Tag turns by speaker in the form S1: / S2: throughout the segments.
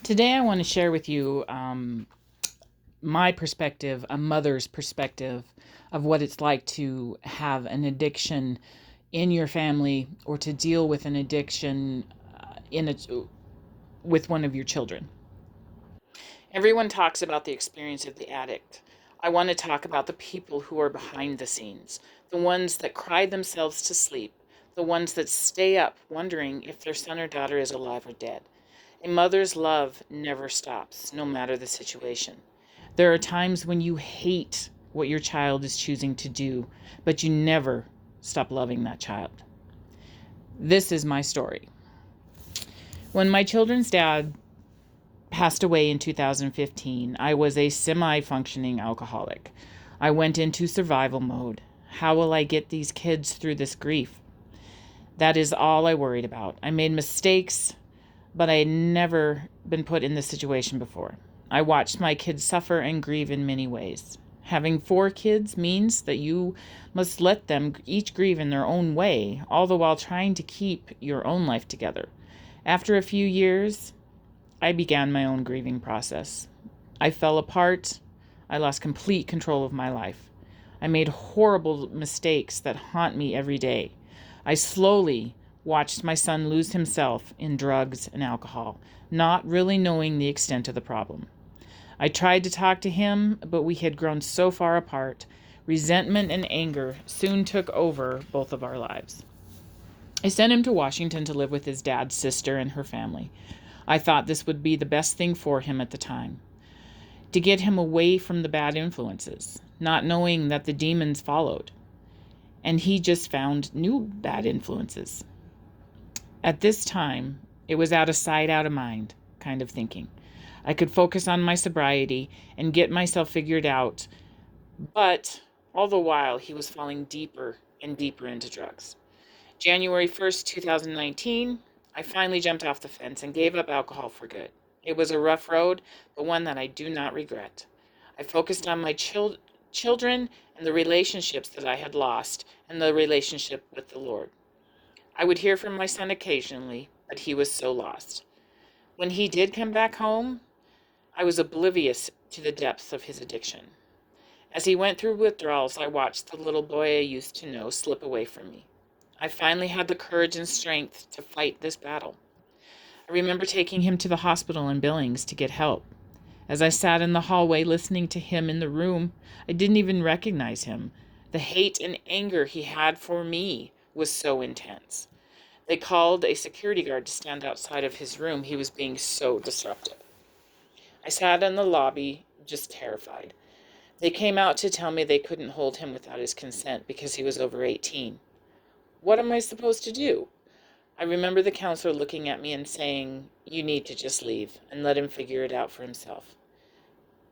S1: Today, I want to share with you my perspective, a mother's perspective of what it's like to have an addiction in your family or to deal with an addiction in a, with one of your children. Everyone talks about the experience of the addict. I want to talk about the people who are behind the scenes, the ones that cry themselves to sleep, the ones that stay up wondering if their son or daughter is alive or dead. A mother's love never stops, no matter the situation. There are times when you hate what your child is choosing to do, but you never stop loving that child. This is my story. When my children's dad passed away in 2015, I was a semi functioning alcoholic. I went into survival mode. How will I get these kids through this grief? That is all I worried about. I made mistakes, but I had never been put in this situation before. I watched my kids suffer and grieve in many ways. Having 4 kids means that you must let them each grieve in their own way, all the while trying to keep your own life together. After a few years, I began my own grieving process. I fell apart. I lost complete control of my life. I made horrible mistakes that haunt me every day. I slowly watched my son lose himself in drugs and alcohol, not really knowing the extent of the problem. I tried to talk to him, but we had grown so far apart. Resentment and anger soon took over both of our lives. I sent him to Washington to live with his dad's sister and her family. I thought this would be the best thing for him at the time, to get him away from the bad influences, not knowing that the demons followed, and he just found new bad influences. At this time, it was out of sight, out of mind kind of thinking. I could focus on my sobriety and get myself figured out, but all the while he was falling deeper and deeper into drugs. January 1st, 2019, I finally jumped off the fence and gave up alcohol for good. It was a rough road, but one that I do not regret. I focused on my children and the relationships that I had lost and the relationship with the Lord. I would hear from my son occasionally, but he was so lost. When he did come back home, I was oblivious to the depths of his addiction. As he went through withdrawals, I watched the little boy I used to know slip away from me. I finally had the courage and strength to fight this battle. I remember taking him to the hospital in Billings to get help. As I sat in the hallway listening to him in the room, I didn't even recognize him. The hate and anger he had for me was so intense. They called a security guard to stand outside of his room. He was being so disruptive. I sat in the lobby, just terrified. They came out to tell me they couldn't hold him without his consent because he was over 18. What am I supposed to do? I remember the counselor looking at me and saying, "You need to just leave and let him figure it out for himself."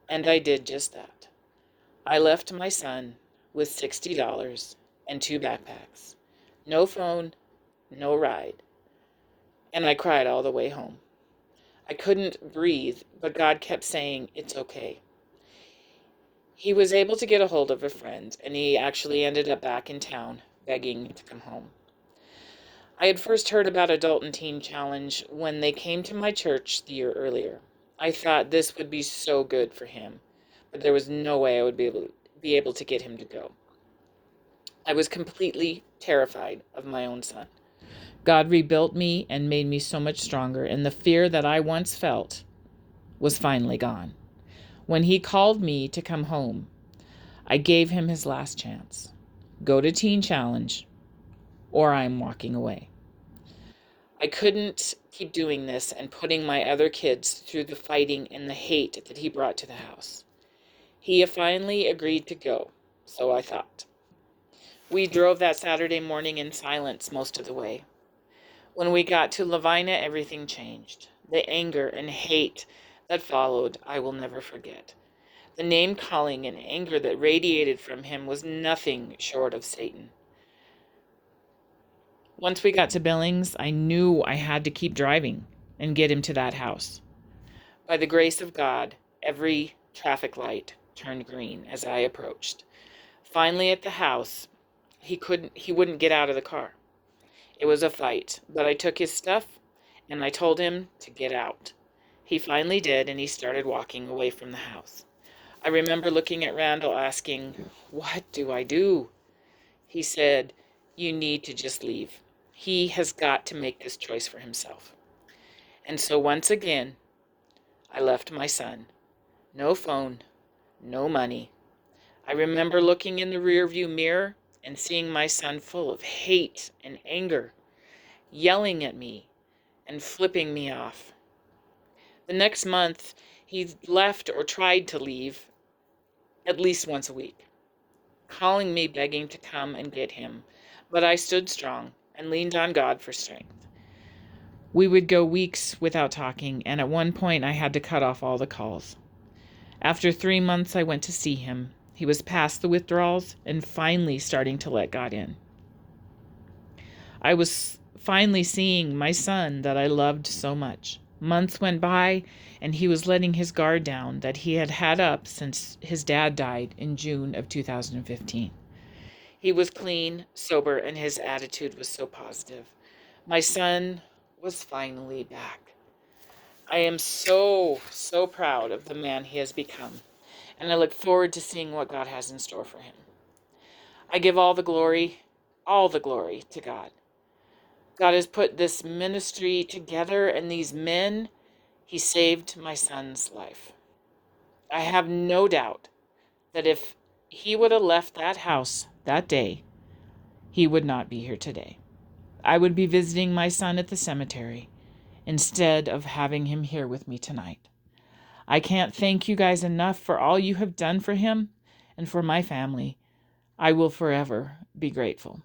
S1: And I did just that. I left my son with $60 and 2 backpacks. No phone, no ride. And I cried all the way home. I couldn't breathe, but God kept saying, "It's okay." He was able to get a hold of a friend, and he actually ended up back in town begging to come home. I had first heard about Adult and Teen Challenge when they came to my church the year earlier. I thought this would be so good for him, but there was no way I would be able to get him to go. I was completely terrified of my own son. God rebuilt me and made me so much stronger, and the fear that I once felt was finally gone. When he called me to come home, I gave him his last chance. Go to Teen Challenge, or I'm walking away. I couldn't keep doing this and putting my other kids through the fighting and the hate that he brought to the house. He finally agreed to go, so I thought. We drove that Saturday morning in silence most of the way. When we got to Lavina, everything changed. The anger and hate that followed, I will never forget. The name calling and anger that radiated from him was nothing short of Satan. Once we got to Billings, I knew I had to keep driving and get him to that house. By the grace of God, every traffic light turned green as I approached. Finally at the house, he wouldn't get out of the car. It was a fight, but I took his stuff and I told him to get out. He finally did, and he started walking away from the house. I remember looking at Randall asking, "What do I do?" He said, "You need to just leave. He has got to make this choice for himself." And so once again, I left my son. No phone, no money. I remember looking in the rearview mirror and seeing my son full of hate and anger, yelling at me and flipping me off. The next month, he left or tried to leave at least once a week, calling me, begging to come and get him. But I stood strong and leaned on God for strength. We would go weeks without talking, and at one point I had to cut off all the calls. After 3 months, I went to see him. He was past the withdrawals and finally starting to let God in. I was finally seeing my son that I loved so much. Months went by, and he was letting his guard down that he had had up since his dad died in June of 2015. He was clean, sober, and his attitude was so positive. My son was finally back. I am so proud of the man he has become, and I look forward to seeing what God has in store for him. I give all the glory to God. God has put this ministry together, and these men, he saved my son's life. I have no doubt that if he would have left that house that day, he would not be here today. I would be visiting my son at the cemetery instead of having him here with me tonight. I can't thank you guys enough for all you have done for him and for my family. I will forever be grateful.